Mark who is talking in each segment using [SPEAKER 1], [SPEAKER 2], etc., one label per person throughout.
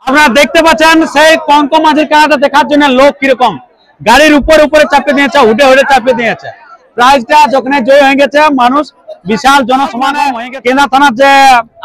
[SPEAKER 1] আপনারা দেখতে পাচ্ছেন সেই কঙ্কম মাঝির খেলাটা দেখার জন্য লোক কিরকম গাড়ির উপরে চাপিয়ে দিয়েছে, উঠে চাপিয়ে দিয়েছে। প্রাইজটা যখন জয় হয়ে গেছে, মানুষ বিশাল জনসমাগম হয়ে গেছে। কেনা থানার যে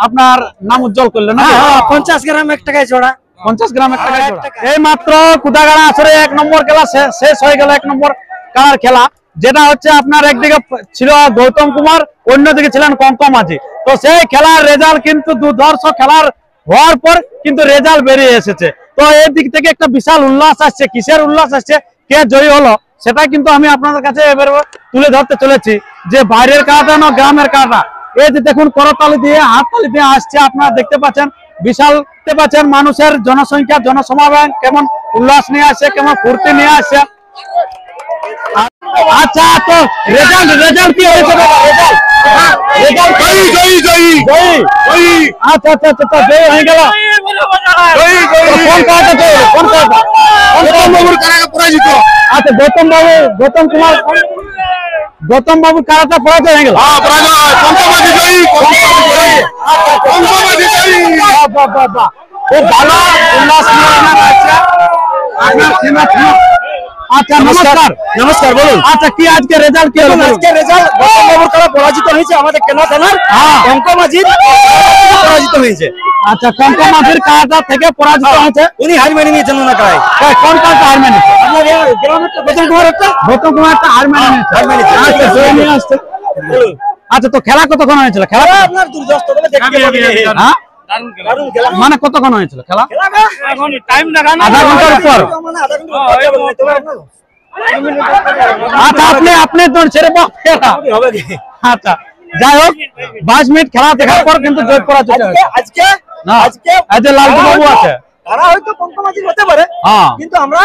[SPEAKER 1] আপনার নাম উজ্জ্বল করলো না,
[SPEAKER 2] 50 গ্রাম 1 টাকায় জোড়া,
[SPEAKER 1] 50 গ্রাম 1 টাকায় জোড়া। এই মাত্র কুদাগাড়া আসরে 1 নম্বর খেলা শেষ হয়ে গেল। 1 নম্বর কালার খেলা, যেটা হচ্ছে আপনার একদিকে ছিল গৌতম কুমার, অন্যদিকে ছিলেন কঙ্কম মাঝি। তো সেই খেলার রেজাল্ট কিন্তু দুর্ধর্ষ খেলার হওয়ার পর কিন্তু রেজাল্ট বেরিয়ে এসেছে। তো এই দিক থেকে একটা বিশাল উল্লাস আসছে। কিসের উল্লাস আসছে, কে জয়ী হলো সেটা কিন্তু আমি আপনাদের কাছে এবার তুলে ধরতে চলেছি, যে বাইরের কাটা না গ্রামের কাটা। এই যে দেখুন করতালি দিয়ে হাততালি দিয়ে আসছে, আপনারা দেখতে পাচ্ছেন বিশাল, দেখতে পাচ্ছেন মানুষের জনসংখ্যা জনসমাগম কেমন উল্লাস নিয়ে আসছে, কেমন ফুর্তি নিয়ে আসছে। আচ্ছা, তো রেজাল্ট কি হয়েছে বাবা? রেজাল্ট আচ্ছা আচ্ছা আচ্ছা, জয় হয়ে গেল। কোন কাটা জয়? কোন কাটা? গৌতম বাবুর কারাটা পরাজিত। আচ্ছা, গৌতম কুমার গৌতম বাবুর কারাটা পরাজিত হয়ে গেল। খুব ভালো উল্লাস নিয়ে। আচ্ছা, নমস্কার বলুন। আচ্ছা, কি আজকে রেজাল্ট কি হলো?
[SPEAKER 2] আজকে রেজাল্ট গৌতম বাবুর কারা পরাজিত হয়েছে, আমাদের কেনা থানার কঙ্কম মাঝি পরাজিত হয়েছে।
[SPEAKER 1] আচ্ছা, কঙ্কম মাঝির কারাটা থেকে পরাজিত হয়েছে,
[SPEAKER 2] উনি হার মেনে নিয়েছেন। না কারায়
[SPEAKER 1] কোন কারাটা হার মেনেছে? গৌতম কুমার একটা হার মেনেছে। আচ্ছা, জয় নিয়ে আসছে। আচ্ছা, তো খেলা কতক্ষণ হয়েছিল? খেলা
[SPEAKER 2] আপনার দুর্দস্ত দেখতে পাবেন।
[SPEAKER 1] মানে কতক্ষণ হয়েছিল খেলা? আধা ঘন্টার উপর। আচ্ছা, আপনি তো ছেড়ে আচ্ছা, যাই হোক 22 মিনিট খেলা দেখার পর কিন্তু জয় পরাজিত হয়েছে। আজকে লালটু বাবু আছে,
[SPEAKER 2] তারা হয়তো কঙ্কম মাঝি হতে পারে, কিন্তু আমরা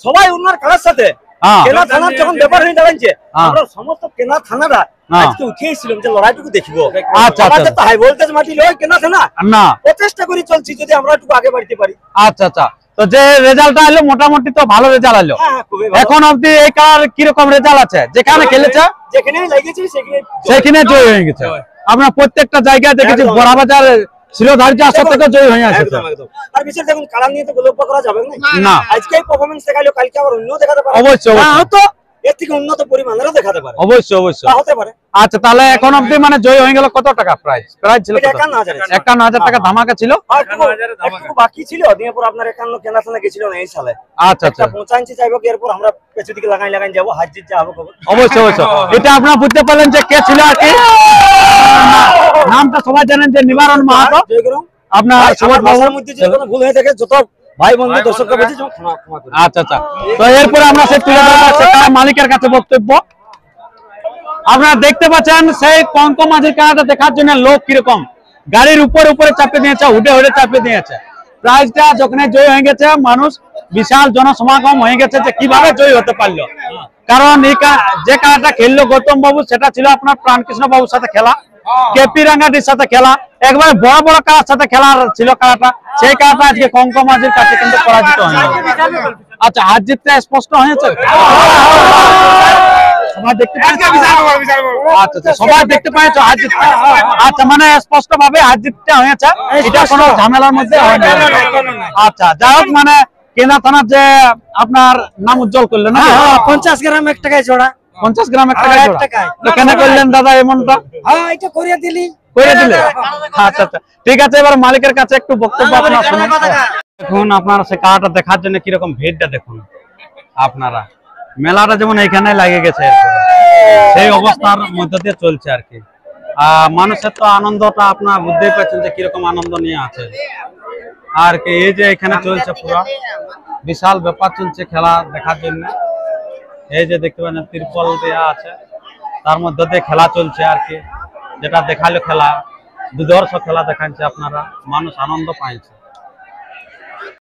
[SPEAKER 2] সবাই উনার কারার সাথে কেনা থানার যখন ব্যাপার হয়ে দাঁড়াচ্ছে, আমরা সমস্ত কেনা থানারা আজকে উঠেছিলাম যে লড়াইটুকু দেখবো।
[SPEAKER 1] আচ্ছা,
[SPEAKER 2] হাই ভোল্টেজ মাটি লয় কেনা থানা
[SPEAKER 1] না,
[SPEAKER 2] প্রচেষ্টা করে চলছি যদি আমরা একটু আগে বাড়তে পারি।
[SPEAKER 1] আচ্ছা আচ্ছা, তো যে রেজাল্টটা এলো মোটামুটি তো ভালো রেজাল্ট এলো। এখন অবধি এই কার কি রকম রেজাল্ট আছে? যেখানে খেলেছে
[SPEAKER 2] যেখানে লেগেছে
[SPEAKER 1] সেখানে জয় হয়ে গেছে। আমরা প্রত্যেকটা জায়গায় দেখেছি, বড়বাজার শিরোধার্য আসর থেকে জয় হয়ে আসছে।
[SPEAKER 2] আর বিশেষ দেখুন কারণ নিয়ে তো গল্প করা যাবে
[SPEAKER 1] না।
[SPEAKER 2] আজকে পারফরম্যান্স দেখাইলো, কালকে আবার অন্য দেখাতে পারে।
[SPEAKER 1] অবশ্যই
[SPEAKER 2] হয়তো এর থেকে উন্নত পরিমাণেরও দেখাতে পারে।
[SPEAKER 1] অবশ্যই হতে পারে। আচ্ছা, তাহলে এখন অবধি মানে জয় হয়ে গেল। কত টাকা প্রাইজ ছিল? 51,000 টাকা ধামাকা ছিল।
[SPEAKER 2] একটু বাকি ছিল, দিয়ে পর আপনার 51 কেনা থানা গেছিল না এই সালে।
[SPEAKER 1] আচ্ছা আচ্ছা,
[SPEAKER 2] 85 চাইবো, এরপর আমরা পেছু দিকে লাগাই যাবো, হাত জিত যা হবে।
[SPEAKER 1] অবশ্যই এটা আপনারা বুঝতে পারলেন যে কে ছিল আর কি। নামটা সবাই জানেন যে নিবারণ মাহাতো। আপনার সবার ভাষার মধ্যে যে কোনো ভুল হয়ে থাকে, যত ভাই বন্ধু দর্শকরা বলছে ক্ষমা করুন। আচ্ছা আচ্ছা, তো এরপরে আমরা সেই তুলে ধরবো সেটা মালিকের কাছে বক্তব্য। আপনারা দেখতে পাচ্ছেন সেই কঙ্কম মাঝির খেলাটা দেখার জন্য লোক কিরকম গাড়ির উপরে চাপিয়ে দিয়েছে, উঠে চাপিয়ে দিয়েছে। প্রাইজটা যখন জয় হয়ে গেছে, মানুষ বিশাল জনসমাগম হয়ে গেছে যে কিভাবে জয়ী হতে পারলো। কারণ এই যে খেলাটা খেললো গৌতম বাবু, সেটা ছিল আপনার প্রাণকৃষ্ণ বাবুর সাথে খেলা, কেপি রাঙ্গাটির সাথে খেলা, একবারে বড় কারার সাথে খেলা ছিল খেলাটা। সেই খেলাটা আজকে কঙ্কম মাঝির কাছে কিন্তু পরাজিত হয়নি। আচ্ছা, হার জিতটা স্পষ্ট হয়েছে, সবাই দেখতে পাচ্ছেন। আচ্ছা, সবাই দেখতে পাচ্ছেন হার জিত। আচ্ছা, মানে স্পষ্ট ভাবে হার জিতটা হয়েছে, এটা কোনো ঝামেলার মধ্যে হয়নি। আচ্ছা, যাই হোক, মানে কেনা থানার যে আপনার নাম উজ্জ্বল করলেন না,
[SPEAKER 2] 50 গ্রাম 1 টাকায় জোড়া,
[SPEAKER 1] 50 গ্রাম 1 টাকায় জোড়া। তো কেন করলেন দাদা এমনটা?
[SPEAKER 2] এটা করে দিলে।
[SPEAKER 1] আচ্ছা আচ্ছা, ঠিক আছে। এবার মালিকের কাছে একটু বক্তব্য আপনারা শুনুন। দেখুন, আপনারা সে কারাটা দেখার জন্য কিরকম ভিড়টা দেখুন। আপনারা মেলাটা যেমন এখানে লাগে গেছে, সেই অবস্থার মধ্যে দিয়ে চলছে আর কি। মানুষের তো আনন্দটা আপনারা বুঝতেই পারছেন যে কিরকম আনন্দ নিয়ে আছে আর কি। এই যে এখানে চলছে পুরো বিশাল ব্যাপার চলছে খেলা দেখার জন্য। এই যে দেখতে পাচ্ছেন ত্রিপল দেওয়া আছে, তার মধ্যে দিয়ে খেলা চলছে আর কি। যেটা দেখালো খেলা, দুর্ধর্ষ খেলা দেখাচ্ছে আপনারা, মানুষ আনন্দ পাইছে।